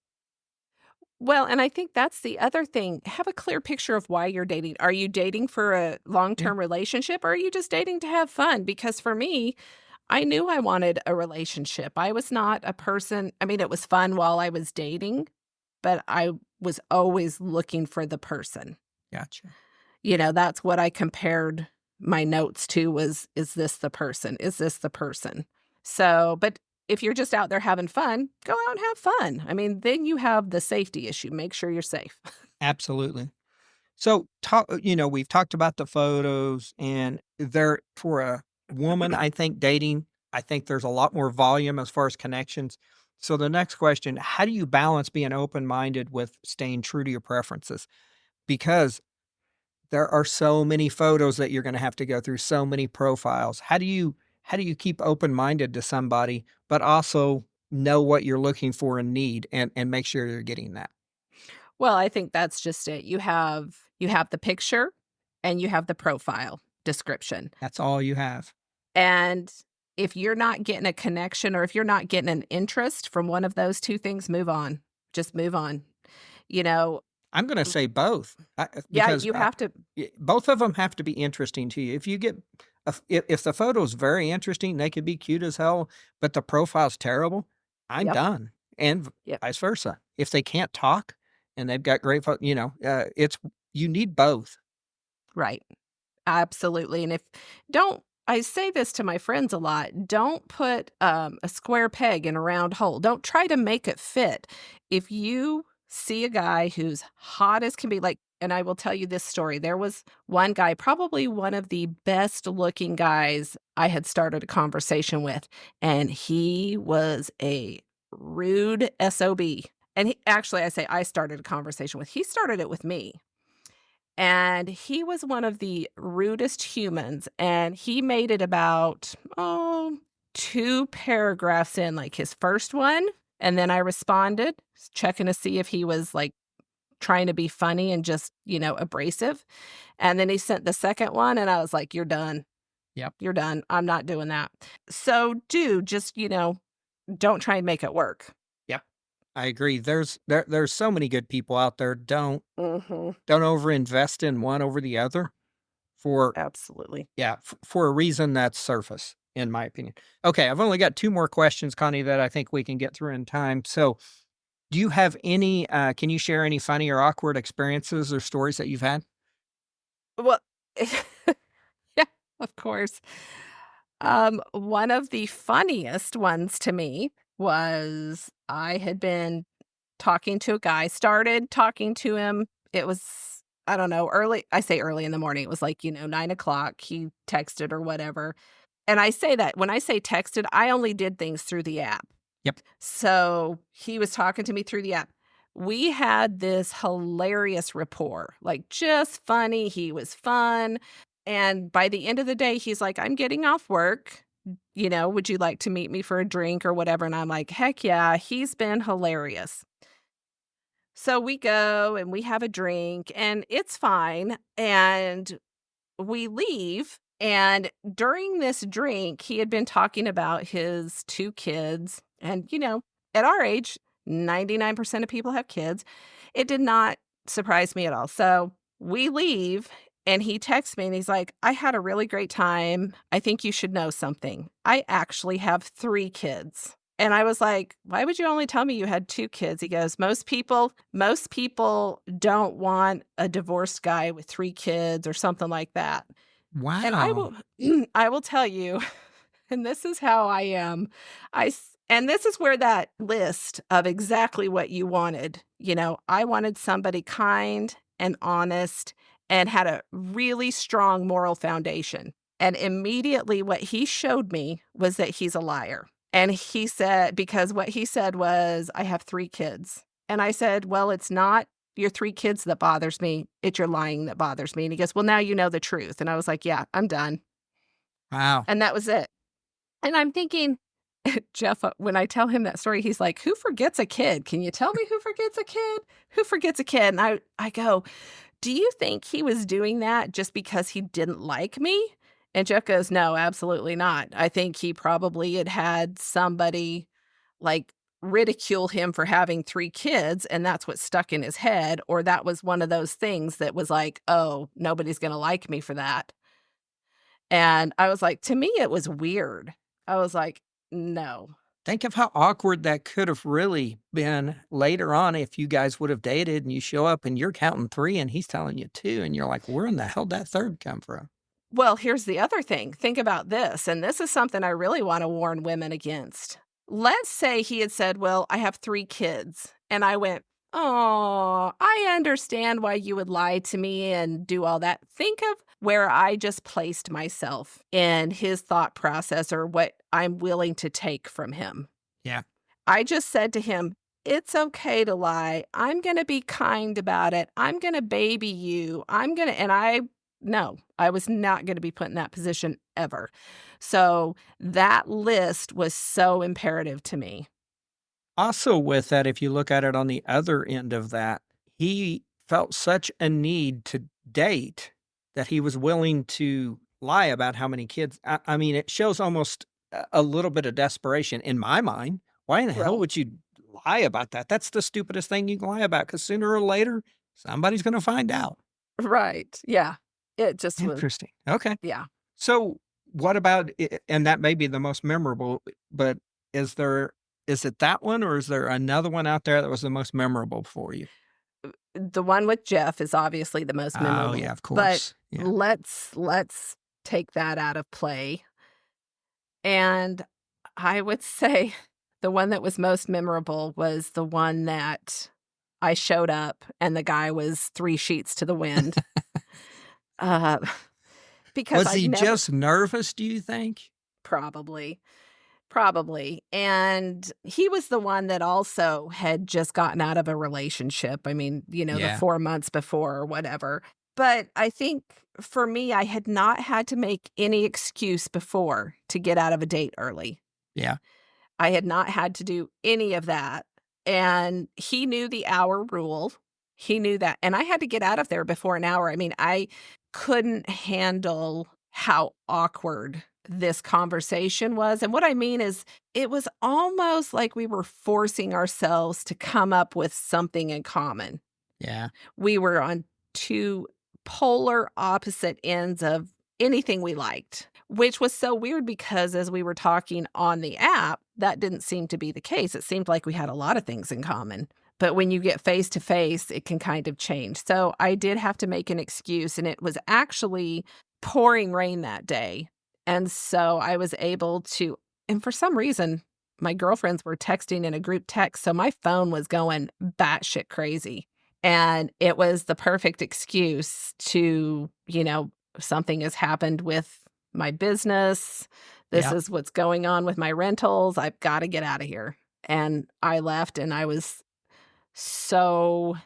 Well, and I think that's the other thing. Have a clear picture of why you're dating. Are you dating for a Yeah, long-term relationship or are you just dating to have fun? Because for me, I knew I wanted a relationship. I was not a person, I mean, it was fun while I was dating, but I was always looking for the person. gotcha. That's what I compared my notes to was, is this the person? Is this the person? So, but if you're just out there having fun, go out and have fun. I mean, then you have the safety issue. Make sure you're safe. Absolutely. So, we've talked about the photos, and there for a woman, I think dating, I think there's a lot more volume as far as connections. So, the next question: how do you balance being open minded with staying true to your preferences? Because there are so many photos that you're going to have to go through, so many profiles. How do you keep open minded to somebody, but also know what you're looking for and need, and make sure you're getting that? Well, I think that's just it. You have the picture and you have the profile description. That's all you have. And if you're not getting a connection or if you're not getting an interest from one of those two things, move on. Just move on. You know, I'm gonna say both, yeah, because, you have to. both of them have to be interesting to you. If you get if the photo's very interesting, they could be cute as hell, but the profile's terrible, I'm Yep. done, and Yep. vice versa. If they can't talk and they've got great it's you need both. Right. Absolutely, and if don't I say this to my friends a lot, don't put, a square peg in a round hole. Don't try to make it fit. If you see a guy who's hot as can be, like and I will tell you this story. There was one guy, probably one of the best looking guys I had started a conversation with, and he was a rude SOB. And he actually, I say I started a conversation with. He started it with me. And he was one of the rudest humans, and he made it about, 2 paragraphs in, like, his first one, and then I responded, checking to see if he was, like, trying to be funny and just, abrasive, and then he sent the second one, and I was like, "You're done. Yep. You're done. I'm not doing that." So, just, don't try and make it work. Yep. I agree. There's so many good people out there. Mhm. Don't overinvest in one over the other for Absolutely. yeah, for a reason that's surface, in my opinion. Okay, I've only got 2 more questions, Connie, that I think we can get through in time. So, do you have any, can you share any funny or awkward experiences or stories that you've had? Well, yeah, of course. One of the funniest ones to me was I had been talking to a guy, started talking to him. It was, I don't know, early. I say early in the morning. It was like, 9 o'clock. He texted or whatever. And I say that when I say texted, I only did things through the app. Yep. So he was talking to me through the app. We had this hilarious rapport, like just funny. He was fun. And by the end of the day, he's like, I'm getting off work. Would you like to meet me for a drink or whatever? And I'm like, heck yeah, he's been hilarious. So we go and we have a drink and it's fine. And we leave. And during this drink, he had been talking about his 2 kids. And, at our age, 99% of people have kids. It did not surprise me at all. So we leave and he texts me and he's like, I had a really great time. I think you should know something. I actually have 3 kids. And I was like, why would you only tell me you had 2 kids? He goes, most people don't want a divorced guy with 3 kids or something like that. And I Wow. will I will tell you, and this is how I am. And this is where that list of exactly what you wanted, I wanted somebody kind and honest and had a really strong moral foundation. And immediately what he showed me was that he's a liar. And he said, because what he said was, I have 3 kids. And I said, well, it's not your 3 kids that bothers me. It's your lying that bothers me. And he goes, well, now you know the truth. And I was like, yeah, I'm done. Wow. And that was it. And I'm thinking, Jeff, when I tell him that story, he's like, who forgets a kid? Can you tell me who forgets a kid? Who forgets a kid? And I go, do you think he was doing that just because he didn't like me? And Jeff goes, no, absolutely not. I think he probably had somebody like ridicule him for having 3 kids, and that's what stuck in his head. Or that was one of those things that was like, oh, nobody's going to like me for that. And I was like, to me, it was weird. I was like, no. Think of how awkward that could have really been later on if you guys would have dated and you show up and you're counting 3 and he's telling you 2 and you're like, "Where in the hell did that 3rd come from?" Well, here's the other thing. Think about this, and this is something I really want to warn women against. Let's say he had said, well, I have 3 kids. And I went, oh, I understand why you would lie to me and do all that. Think of where I just placed myself in his thought process or what I'm willing to take from him. Yeah. I just said to him, it's okay to lie. I'm going to be kind about it. I'm going to baby you. No, I was not going to be put in that position ever. So that list was so imperative to me. Also with that, if you look at it on the other end of that, he felt such a need to date that he was willing to lie about how many kids. I mean, it shows almost a little bit of desperation in my mind. Why in the hell Right. would you lie about that? That's the stupidest thing you can lie about because sooner or later, somebody's going to find out. Right. Yeah. It just was, Interesting. Okay. yeah. So what about, and that may be the most memorable, but is there, is it that one or is there another one out there that was the most memorable for you? The one with Jeff is obviously the most Oh, memorable, yeah, of but course. Yeah. let's take that out of play. And I would say the one that was most memorable was the one that I showed up and the guy was 3 sheets to the wind. Uh, because Was I'd he never just nervous, do you think? probably, probably. And he was the one that also had just gotten out of a relationship. I mean, the Yeah. 4 months before or whatever. But I think for me, I had not had to make any excuse before to get out of a date early. Yeah. I had not had to do any of that, and he knew the hour rule. He knew that, and I had to get out of there before an hour. I mean, I couldn't handle how awkward this conversation was, and what I mean is it was almost like we were forcing ourselves to come up with something in common. Yeah. We were on 2 polar opposite ends of anything we liked, which was so weird because as we were talking on the app, that didn't seem to be the case. It seemed like we had a lot of things in common. But when you get face to face, it can kind of change. So I did have to make an excuse, and it was actually pouring rain that day. And so I was able to, and for some reason, my girlfriends were texting in a group text. So my phone was going batshit crazy. And it was the perfect excuse to, something has happened with my business. This Yeah. is what's going on with my rentals. I've got to get out of here. And I left and I was so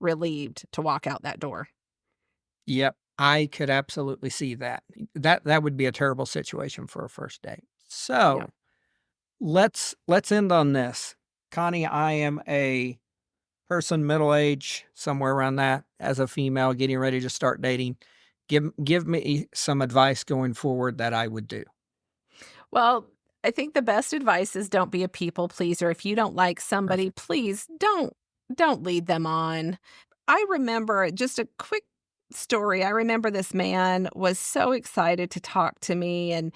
relieved to walk out that door. Yep. I could absolutely see that. That would be a terrible situation for a first date. Yeah. So, let's end on this. Connie, I am a person middle age, somewhere around that, as a female getting ready to start dating. Give me some advice going forward that I would do. Well, I think the best advice is don't be a people pleaser. If you don't like somebody, Perfect. please don't lead them on. I remember just a quick story. I remember this man was so excited to talk to me and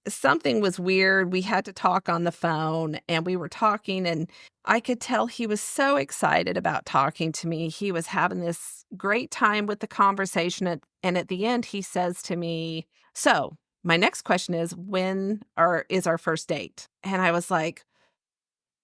something was weird. We had to talk on the phone and we were talking and I could tell he was so excited about talking to me. He was having this great time with the conversation and at the end he says to me, "So, my next question is is our first date?" And I was like,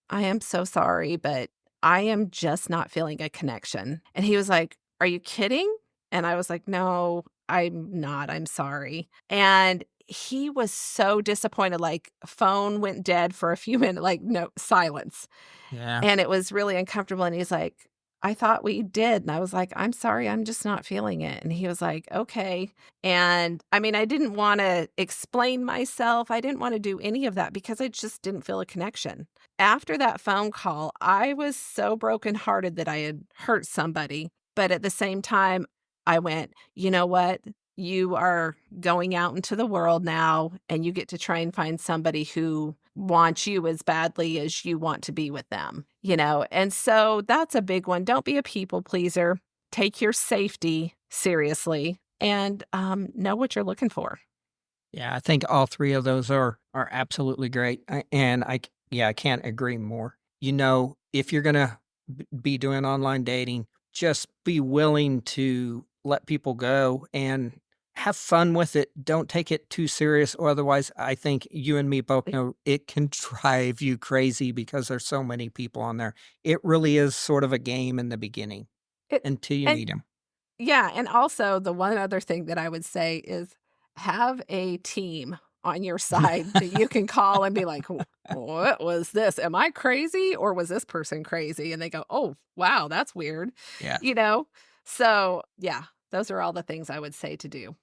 "I am so sorry, but I am just not feeling a connection." And he was like, "Are you kidding?" And I was like, "No, I'm not. I'm sorry." And he was so disappointed, like, phone went dead for a few minutes, like, no silence. Yeah. And it was really uncomfortable, and he's like, "I thought we did." And I was like, "I'm sorry, I'm just not feeling it." And he was like, "Okay." And, I mean, I didn't wanna explain myself, I didn't wanna do any of that because I just didn't feel a connection. After that phone call, I was so brokenhearted that I had hurt somebody, but at the same time, I went, "You know what? You are going out into the world now, and you get to try and find somebody who wants you as badly as you want to be with them," you know? And so that's a big one. Don't be a people pleaser. Take your safety seriously and, know what you're looking for. Yeah, I think all 3 of those are absolutely great, and yeah, I can't agree more. You know, if you're gonna be doing online dating, just be willing to let people go and have fun with it. Don't take it too serious, or otherwise, I think you and me both It know it can drive you crazy because there's so many people on there. It really is sort of a game in the beginning it until you and meet them. yeah, and also the one other thing that I would say is have a team on your side that you can call and be like, What was this? Am I crazy or was this person crazy?" And they go, "Oh, wow, that's weird." Yeah. You know? So, yeah, those are all the things I would say to do.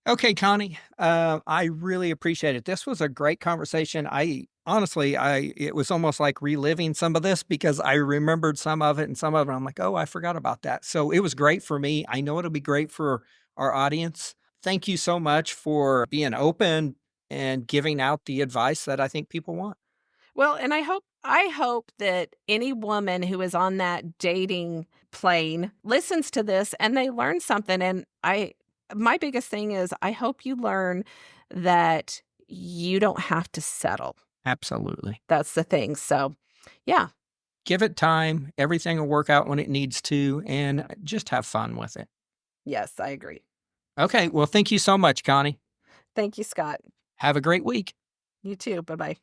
Okay, Connie. I really appreciate it. This was a great conversation. I honestly, I it was almost like reliving some of this because I remembered some of it and some of it. I'm like, oh, I forgot about that. So it was great for me. I know it'll be great for our audience. Thank you so much for being open and giving out the advice that I think people want. Well, and I hope that any woman who is on that dating plane listens to this and they learn something, and I my biggest thing is I hope you learn that you don't have to settle. Absolutely. That's the thing. So, yeah. Give it time. Everything will work out when it needs to, and just have fun with it. Yes, I agree. Okay. Well, thank you so much, Connie. Thank you, Scott. Have a great week. You too. Bye-bye.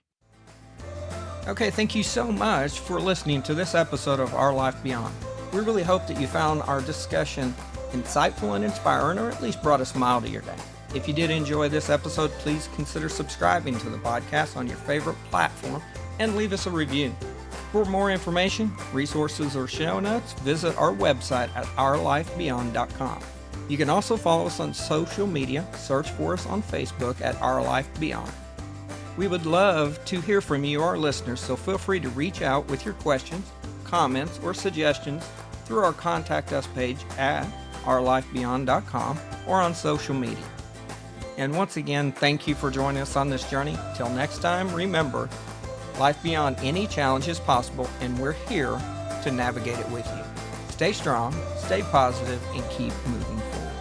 Okay, thank you so much for listening to this episode of Our Life Beyond. We really hope that you found our discussion insightful and inspiring, or at least brought a smile to your day. If you did enjoy this episode, please consider subscribing to the podcast on your favorite platform and leave us a review. For more information, resources, or show notes, visit our website at ourlifebeyond.com. You can also follow us on social media. Search for us on Facebook at Our Life Beyond. We would love to hear from you, our listeners, so feel free to reach out with your questions, comments, or suggestions through our Contact Us page at ourlifebeyond.com or on social media. And once again, thank you for joining us on this journey. Till next time, remember, life beyond any challenge is possible, and we're here to navigate it with you. Stay strong, stay positive, and keep moving forward.